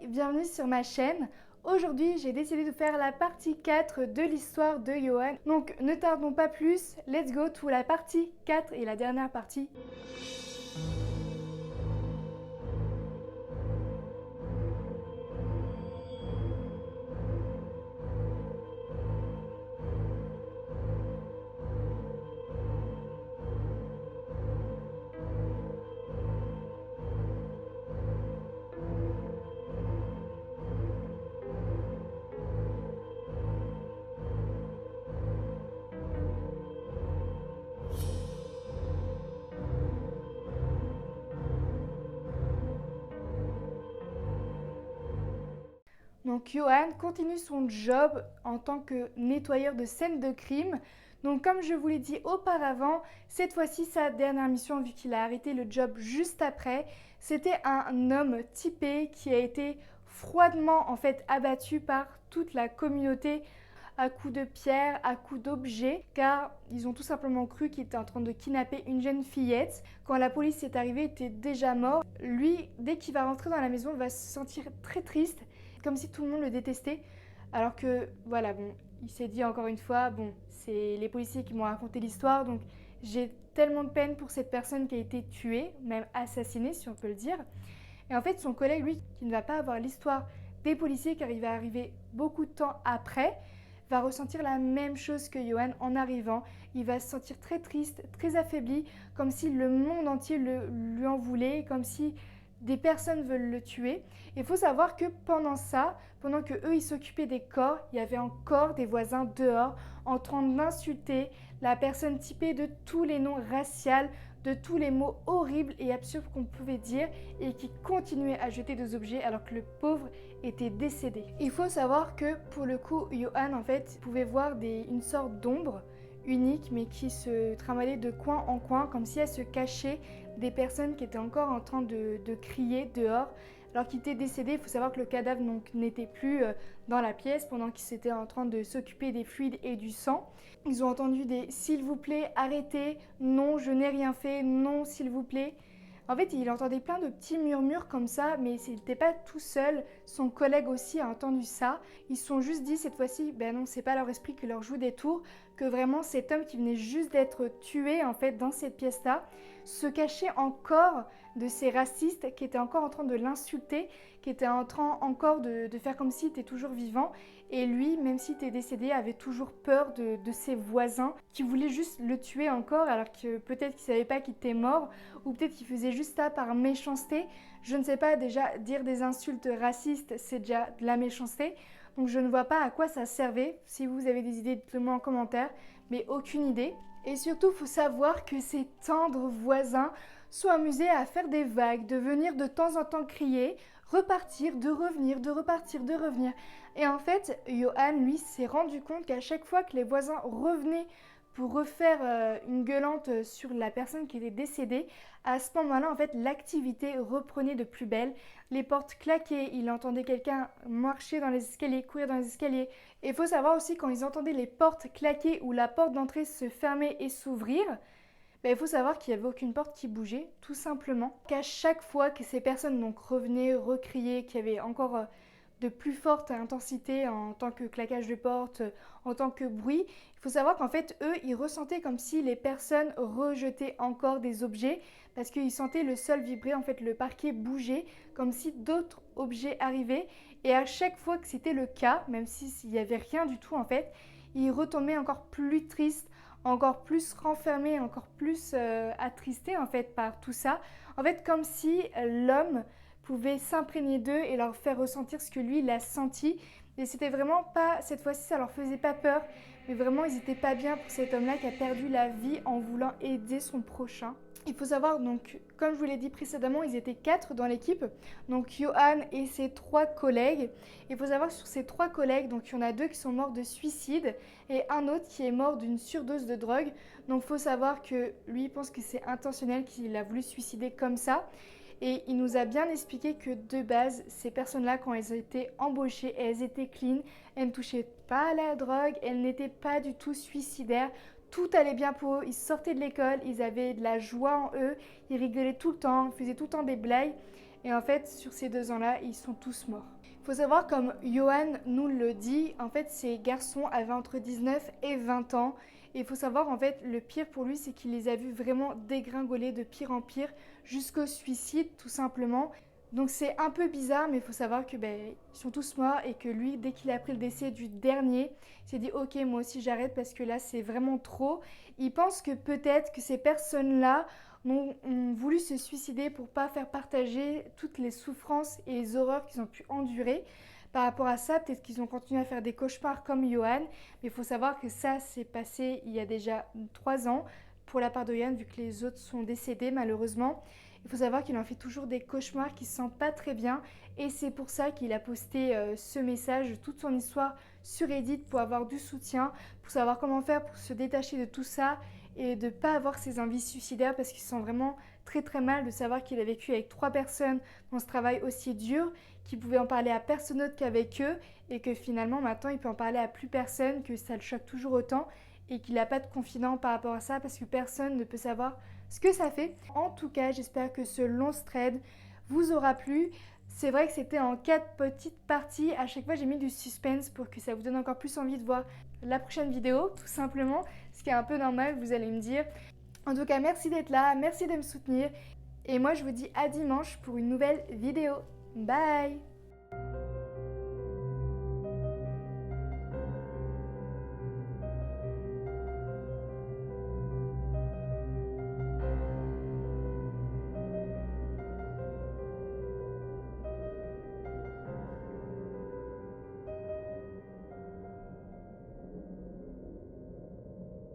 bienvenue sur ma chaîne. Aujourd'hui, j'ai décidé de faire la partie 4 de l'histoire de Johan. Donc, ne tardons pas plus, let's go to la partie 4 et la dernière partie. Donc Johan continue son job en tant que nettoyeur de scènes de crime. Donc comme je vous l'ai dit auparavant, cette fois-ci sa dernière mission vu qu'il a arrêté le job juste après, c'était un homme typé qui a été froidement abattu par toute la communauté à coups de pierre, à coups d'objets, car ils ont tout simplement cru qu'il était en train de kidnapper une jeune fillette. Quand la police est arrivée, il était déjà mort. Lui, dès qu'il va rentrer dans la maison, va se sentir très triste, comme si tout le monde le détestait. Alors que, voilà, bon, il s'est dit encore une fois, bon, c'est les policiers qui m'ont raconté l'histoire, donc j'ai tellement de peine pour cette personne qui a été tuée, même assassinée si on peut le dire. Et en fait, son collègue, lui, qui ne va pas avoir l'histoire des policiers, car il va arriver beaucoup de temps après, va ressentir la même chose que Johan en arrivant. Il va se sentir très triste, très affaibli, comme si le monde entier lui en voulait, comme si des personnes veulent le tuer. Il faut savoir que pendant ça, pendant que eux ils s'occupaient des corps, il y avait encore des voisins dehors en train d'insulter la personne typée de tous les noms raciaux, de tous les mots horribles et absurdes qu'on pouvait dire et qui continuaient à jeter des objets alors que le pauvre était décédé. Il faut savoir que pour le coup, Johan pouvait voir une sorte d'ombre unique mais qui se trimbalait de coin en coin comme si elle se cachait des personnes qui étaient encore en train de crier dehors alors qu'il était décédé. Il faut savoir que le cadavre n'était plus dans la pièce pendant qu'il s'était en train de s'occuper des fluides et du sang. Ils ont entendu des « s'il vous plaît, arrêtez »,« non, je n'ai rien fait »,« non, s'il vous plaît ». En fait, il entendait plein de petits murmures comme ça, mais il n'était pas tout seul. Son collègue aussi a entendu ça. Ils se sont juste dit cette fois-ci, ben non, c'est pas leur esprit qui leur joue des tours, que vraiment cet homme qui venait juste d'être tué dans cette pièce-là, se cachait encore de ces racistes qui étaient encore en train de l'insulter, qui étaient en train encore de faire comme s'il était toujours vivant. Et lui, même s'il était décédé, avait toujours peur de ses voisins qui voulaient juste le tuer encore, alors que peut-être qu'ils ne savaient pas qu'il était mort, ou peut-être qu'il faisait juste ça par méchanceté. Je ne sais pas, déjà dire des insultes racistes, c'est déjà de la méchanceté. Donc je ne vois pas à quoi ça servait. Si vous avez des idées, dites-le moi en commentaire, mais aucune idée. Et surtout, il faut savoir que ces tendres voisins sont amusés à faire des vagues, de venir de temps en temps crier, repartir, de revenir, de repartir, de revenir. Et en fait, Johan, lui, s'est rendu compte qu'à chaque fois que les voisins revenaient pour refaire une gueulante sur la personne qui était décédée, à ce moment-là, l'activité reprenait de plus belle. Les portes claquaient, il entendait quelqu'un marcher dans les escaliers, courir dans les escaliers. Et il faut savoir aussi, quand ils entendaient les portes claquer ou la porte d'entrée se fermer et s'ouvrir, il faut savoir qu'il n'y avait aucune porte qui bougeait, tout simplement. Qu'à chaque fois que ces personnes revenaient, recriaient, qu'il y avait encore de plus forte intensité en tant que claquage de porte, en tant que bruit, il faut savoir qu'en fait, eux, ils ressentaient comme si les personnes rejetaient encore des objets parce qu'ils sentaient le sol vibrer, le parquet bouger, comme si d'autres objets arrivaient. Et à chaque fois que c'était le cas, même s'il n'y avait rien du tout, ils retombaient encore plus tristes, encore plus renfermés, encore plus attristés par tout ça. Comme si l'homme pouvait s'imprégner d'eux et leur faire ressentir ce que lui il a senti. Et c'était vraiment pas, cette fois-ci ça leur faisait pas peur, mais vraiment ils étaient pas bien pour cet homme-là qui a perdu la vie en voulant aider son prochain. Il faut savoir, donc, comme je vous l'ai dit précédemment, ils étaient 4 dans l'équipe, donc Johan et ses 3 collègues. Il faut savoir que sur ces 3 collègues, donc il y en a 2 qui sont morts de suicide et un autre qui est mort d'une surdose de drogue. Donc il faut savoir que lui il pense que c'est intentionnel, qu'il a voulu se suicider comme ça. Et il nous a bien expliqué que de base, ces personnes-là, quand elles étaient embauchées, elles étaient clean, elles ne touchaient pas à la drogue, elles n'étaient pas du tout suicidaires. Tout allait bien pour eux, ils sortaient de l'école, ils avaient de la joie en eux, ils rigolaient tout le temps, ils faisaient tout le temps des blagues. Et en fait, sur ces 2 ans-là, ils sont tous morts. Il faut savoir, comme Johan nous le dit, en fait, ces garçons avaient entre 19 et 20 ans. Et il faut savoir, en fait, le pire pour lui, c'est qu'il les a vus vraiment dégringoler de pire en pire jusqu'au suicide, tout simplement. Donc c'est un peu bizarre, mais il faut savoir que ils sont tous morts et que lui, dès qu'il a appris le décès du dernier, il s'est dit ok, moi aussi j'arrête parce que là c'est vraiment trop. Il pense que peut-être que ces personnes-là ont voulu se suicider pour pas faire partager toutes les souffrances et les horreurs qu'ils ont pu endurer. Par rapport à ça, peut-être qu'ils ont continué à faire des cauchemars comme Johan, mais il faut savoir que ça s'est passé il y a déjà 3 ans pour la part de Johan, vu que les autres sont décédés malheureusement. Il faut savoir qu'il en fait toujours des cauchemars, qu'il ne se sent pas très bien et c'est pour ça qu'il a posté ce message, toute son histoire sur Reddit pour avoir du soutien, pour savoir comment faire pour se détacher de tout ça et de ne pas avoir ces envies suicidaires parce qu'il se sent vraiment très très mal de savoir qu'il a vécu avec 3 personnes dans ce travail aussi dur, qu'il pouvait en parler à personne d'autre qu'avec eux et que finalement maintenant il peut en parler à plus personne, que ça le choque toujours autant et qu'il n'a pas de confident par rapport à ça parce que personne ne peut savoir ce que ça fait. En tout cas, j'espère que ce long thread vous aura plu. C'est vrai que c'était en 4 petites parties. À chaque fois, j'ai mis du suspense pour que ça vous donne encore plus envie de voir la prochaine vidéo, tout simplement. Ce qui est un peu normal, vous allez me dire. En tout cas, merci d'être là, merci de me soutenir. Et moi, je vous dis à dimanche pour une nouvelle vidéo. Bye!